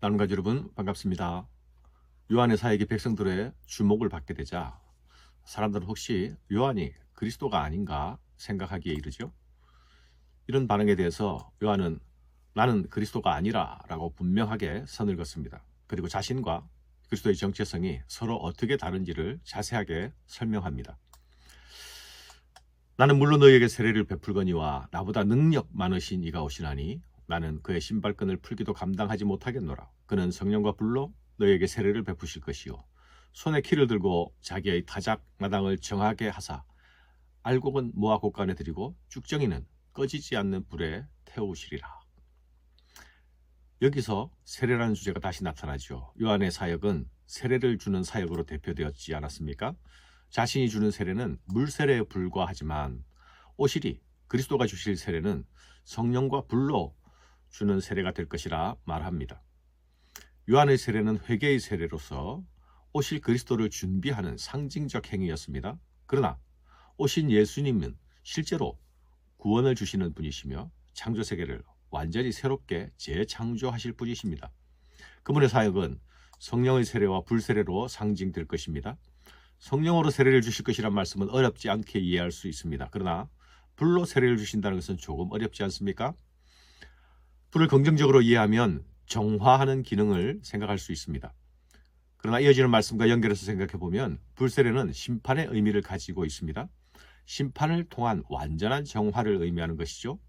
나눔가족 여러분 반갑습니다. 요한의 사역이 백성들의 주목을 받게 되자 사람들은 혹시 요한이 그리스도가 아닌가 생각하기에 이르죠. 이런 반응에 대해서 요한은 나는 그리스도가 아니라 라고 분명하게 선을 긋습니다. 그리고 자신과 그리스도의 정체성이 서로 어떻게 다른지를 자세하게 설명합니다. 나는 물론 너희에게 세례를 베풀거니와 나보다 능력 많으신 이가 오시나니 나는 그의 신발끈을 풀기도 감당하지 못하겠노라. 그는 성령과 불로 너희에게 세례를 베푸실 것이요 손에 키를 들고 자기의 타작 마당을 정하게 하사 알곡은 모아 곳간에 들이고 쭉정이는 꺼지지 않는 불에 태우시리라. 여기서 세례라는 주제가 다시 나타나죠. 요한의 사역은 세례를 주는 사역으로 대표되었지 않았습니까? 자신이 주는 세례는 물세례에 불과하지만 오실이 그리스도가 주실 세례는 성령과 불로 주는 세례가 될 것이라 말합니다. 요한의 세례는 회개의 세례로서 오실 그리스도를 준비하는 상징적 행위였습니다. 그러나 오신 예수님은 실제로 구원을 주시는 분이시며 창조 세계를 완전히 새롭게 재창조하실 분이십니다. 그분의 사역은 성령의 세례와 불세례로 상징될 것입니다. 성령으로 세례를 주실 것이란 말씀은 어렵지 않게 이해할 수 있습니다. 그러나 불로 세례를 주신다는 것은 조금 어렵지 않습니까? 불을 긍정적으로 이해하면 정화하는 기능을 생각할 수 있습니다. 그러나 이어지는 말씀과 연결해서 생각해 보면 불세례는 심판의 의미를 가지고 있습니다. 심판을 통한 완전한 정화를 의미하는 것이죠.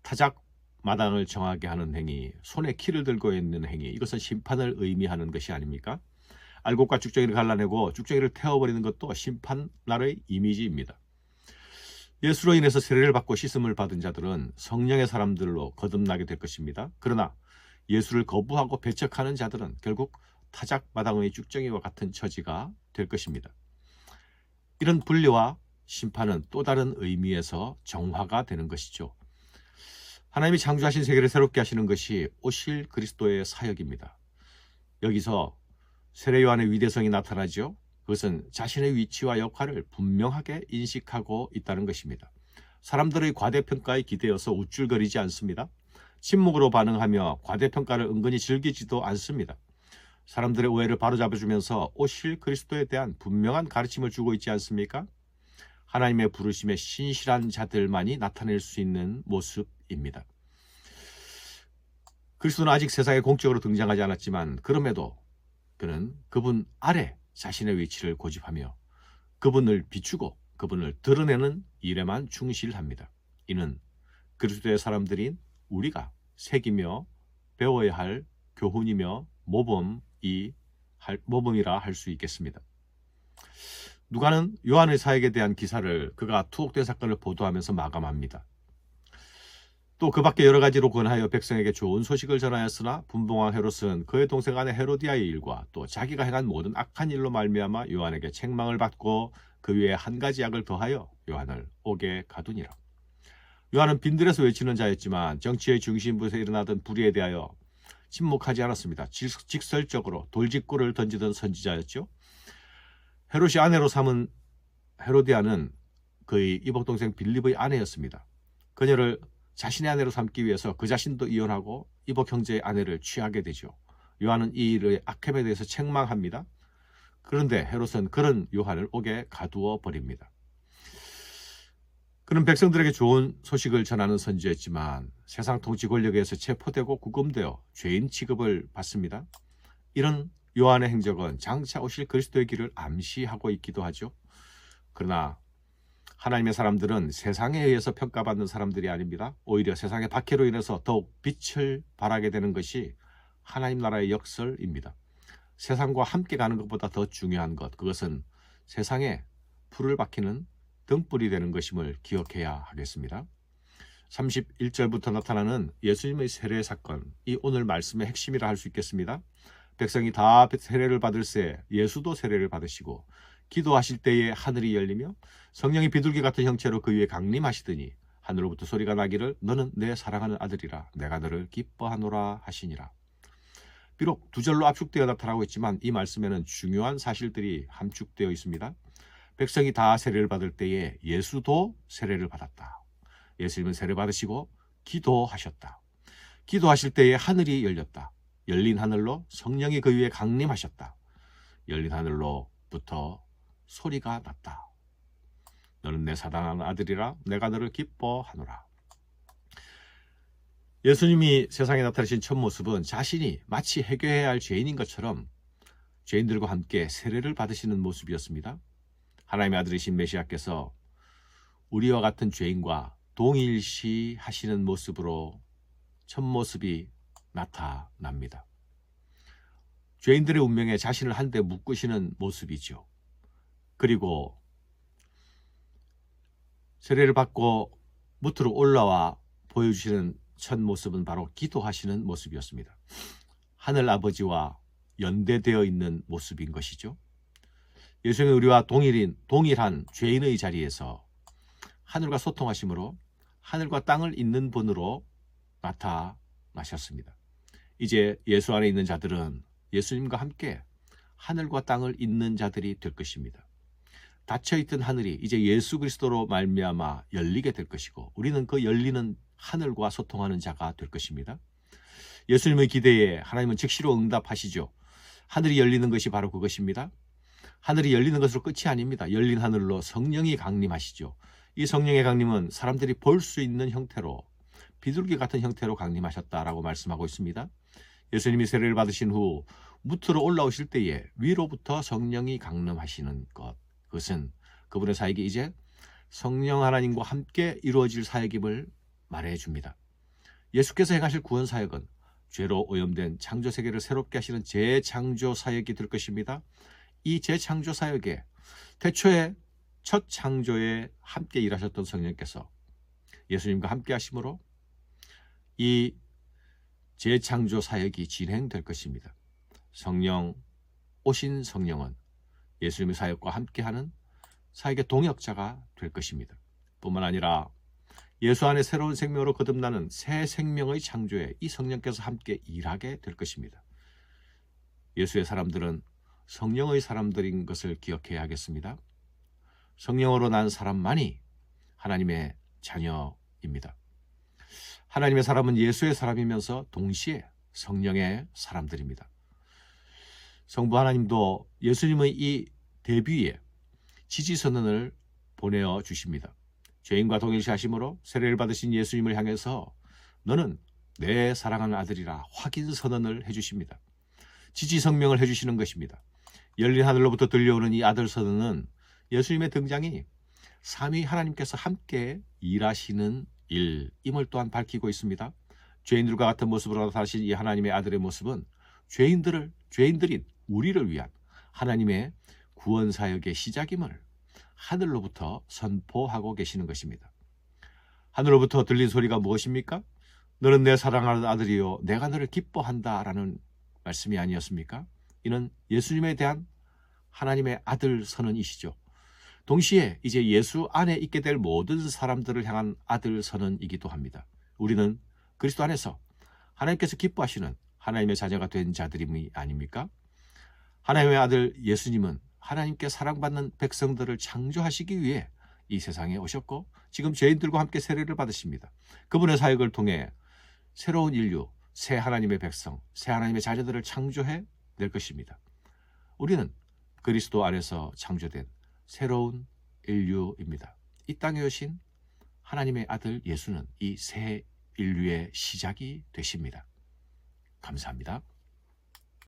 타작 마당을 정하게 하는 행위, 손에 키를 들고 있는 행위, 이것은 심판을 의미하는 것이 아닙니까? 알곡과 쭉정이를 갈라내고 쭉정이를 태워버리는 것도 심판날의 이미지입니다. 예수로 인해서 세례를 받고 씻음을 받은 자들은 성령의 사람들로 거듭나게 될 것입니다. 그러나 예수를 거부하고 배척하는 자들은 결국 타작 마당의 쭉정이와 같은 처지가 될 것입니다. 이런 분리와 심판은 또 다른 의미에서 정화가 되는 것이죠. 하나님이 창조하신 세계를 새롭게 하시는 것이 오실 그리스도의 사역입니다. 여기서 세례 요한의 위대성이 나타나죠. 그것은 자신의 위치와 역할을 분명하게 인식하고 있다는 것입니다. 사람들의 과대평가에 기대어서 우쭐거리지 않습니다. 침묵으로 반응하며 과대평가를 은근히 즐기지도 않습니다. 사람들의 오해를 바로잡아주면서 오실 그리스도에 대한 분명한 가르침을 주고 있지 않습니까? 하나님의 부르심에 신실한 자들만이 나타낼 수 있는 모습입니다. 그리스도는 아직 세상에 공적으로 등장하지 않았지만 그럼에도 그는 그분 아래 자신의 위치를 고집하며 그분을 비추고 그분을 드러내는 일에만 충실합니다. 이는 그리스도의 사람들인 우리가 새기며 배워야 할 교훈이며 모범이라 할 수 있겠습니다. 누가는 요한의 사역에 대한 기사를 그가 투옥된 사건을 보도하면서 마감합니다. 또 그 밖에 여러 가지로 권하여 백성에게 좋은 소식을 전하였으나 분봉왕 헤롯은 그의 동생 아내 헤로디아의 일과 또 자기가 행한 모든 악한 일로 말미암아 요한에게 책망을 받고 그 위에 한 가지 악을 더하여 요한을 옥에 가두니라. 요한은 빈들에서 외치는 자였지만 정치의 중심부에서 일어나던 불의에 대하여 침묵하지 않았습니다. 직설적으로 돌직구를 던지던 선지자였죠. 헤롯이 아내로 삼은 헤로디아는 그의 이복동생 빌립의 아내였습니다. 그녀를 자신의 아내로 삼기 위해서 그 자신도 이혼하고 이복 형제의 아내를 취하게 되죠. 요한은 이 일의 악행에 대해서 책망합니다. 그런데 헤롯은 그런 요한을 옥에 가두어 버립니다. 그는 백성들에게 좋은 소식을 전하는 선지였지만 세상 통치 권력에 의해서 체포되고 구금되어 죄인 취급을 받습니다. 이런 요한의 행적은 장차 오실 그리스도의 길을 암시하고 있기도 하죠. 그러나 하나님의 사람들은 세상에 의해서 평가받는 사람들이 아닙니다. 오히려 세상의 박해로 인해서 더욱 빛을 발하게 되는 것이 하나님 나라의 역설입니다. 세상과 함께 가는 것보다 더 중요한 것, 그것은 세상에 풀을 박히는 등불이 되는 것임을 기억해야 하겠습니다. 31절부터 나타나는 예수님의 세례 사건, 이 오늘 말씀의 핵심이라 할 수 있겠습니다. 백성이 다 세례를 받을새 예수도 세례를 받으시고 기도하실 때에 하늘이 열리며 성령이 비둘기 같은 형체로 그 위에 강림하시더니 하늘로부터 소리가 나기를 너는 내 사랑하는 아들이라 내가 너를 기뻐하노라 하시니라. 비록 두 절로 압축되어 나타나고 있지만 이 말씀에는 중요한 사실들이 함축되어 있습니다. 백성이 다 세례를 받을 때에 예수도 세례를 받았다. 예수님은 세례 받으시고 기도하셨다. 기도하실 때에 하늘이 열렸다. 열린 하늘로 성령이 그 위에 강림하셨다. 열린 하늘로부터 소리가 났다. 너는 내 사랑하는 아들이라 내가 너를 기뻐하노라. 예수님이 세상에 나타나신 첫 모습은 자신이 마치 해결해야 할 죄인인 것처럼 죄인들과 함께 세례를 받으시는 모습이었습니다. 하나님의 아들이신 메시아께서 우리와 같은 죄인과 동일시 하시는 모습으로 첫 모습이 나타납니다. 죄인들의 운명에 자신을 한데 묶으시는 모습이죠. 그리고 세례를 받고 무트로 올라와 보여주시는 첫 모습은 바로 기도하시는 모습이었습니다. 하늘 아버지와 연대되어 있는 모습인 것이죠. 예수님은 우리와 동일한 죄인의 자리에서 하늘과 소통하심으로 하늘과 땅을 잇는 분으로 나타나셨습니다. 이제 예수 안에 있는 자들은 예수님과 함께 하늘과 땅을 잇는 자들이 될 것입니다. 닫혀있던 하늘이 이제 예수 그리스도로 말미암아 열리게 될 것이고 우리는 그 열리는 하늘과 소통하는 자가 될 것입니다. 예수님의 기대에 하나님은 즉시로 응답하시죠. 하늘이 열리는 것이 바로 그것입니다. 하늘이 열리는 것으로 끝이 아닙니다. 열린 하늘로 성령이 강림하시죠. 이 성령의 강림은 사람들이 볼 수 있는 형태로 비둘기 같은 형태로 강림하셨다라고 말씀하고 있습니다. 예수님이 세례를 받으신 후 무트로 올라오실 때에 위로부터 성령이 강림하시는 것, 그것은 그분의 사역이 이제 성령 하나님과 함께 이루어질 사역임을 말해줍니다. 예수께서 행하실 구원 사역은 죄로 오염된 창조 세계를 새롭게 하시는 재창조 사역이 될 것입니다. 이 재창조 사역에 태초에 첫 창조에 함께 일하셨던 성령께서 예수님과 함께 하심으로 이 재창조 사역이 진행될 것입니다. 오신 성령은 예수님의 사역과 함께하는 사역의 동역자가 될 것입니다. 뿐만 아니라 예수 안에 새로운 생명으로 거듭나는 새 생명의 창조에 이 성령께서 함께 일하게 될 것입니다. 예수의 사람들은 성령의 사람들인 것을 기억해야 하겠습니다. 성령으로 난 사람만이 하나님의 자녀입니다. 하나님의 사람은 예수의 사람이면서 동시에 성령의 사람들입니다. 성부 하나님도 예수님의 이 데뷔에 지지선언을 보내어 주십니다. 죄인과 동일시하심으로 세례를 받으신 예수님을 향해서 너는 내 사랑하는 아들이라 확인 선언을 해주십니다. 지지성명을 해주시는 것입니다. 열린 하늘로부터 들려오는 이 아들 선언은 예수님의 등장이 삼위 하나님께서 함께 일하시는 일임을 또한 밝히고 있습니다. 죄인들과 같은 모습으로 나타나신 이 하나님의 아들의 모습은 죄인들인 우리를 위한 하나님의 구원 사역의 시작임을 하늘로부터 선포하고 계시는 것입니다. 하늘로부터 들린 소리가 무엇입니까? 너는 내 사랑하는 아들이요 내가 너를 기뻐한다 라는 말씀이 아니었습니까? 이는 예수님에 대한 하나님의 아들 선언이시죠. 동시에 이제 예수 안에 있게 될 모든 사람들을 향한 아들 선언이기도 합니다. 우리는 그리스도 안에서 하나님께서 기뻐하시는 하나님의 자녀가 된 자들이 아닙니까? 하나님의 아들 예수님은 하나님께 사랑받는 백성들을 창조하시기 위해 이 세상에 오셨고 지금 죄인들과 함께 세례를 받으십니다. 그분의 사역을 통해 새로운 인류, 새 하나님의 백성, 새 하나님의 자녀들을 창조해 낼 것입니다. 우리는 그리스도 안에서 창조된 새로운 인류입니다. 이 땅에 오신 하나님의 아들 예수는 이 새 인류의 시작이 되십니다. 감사합니다.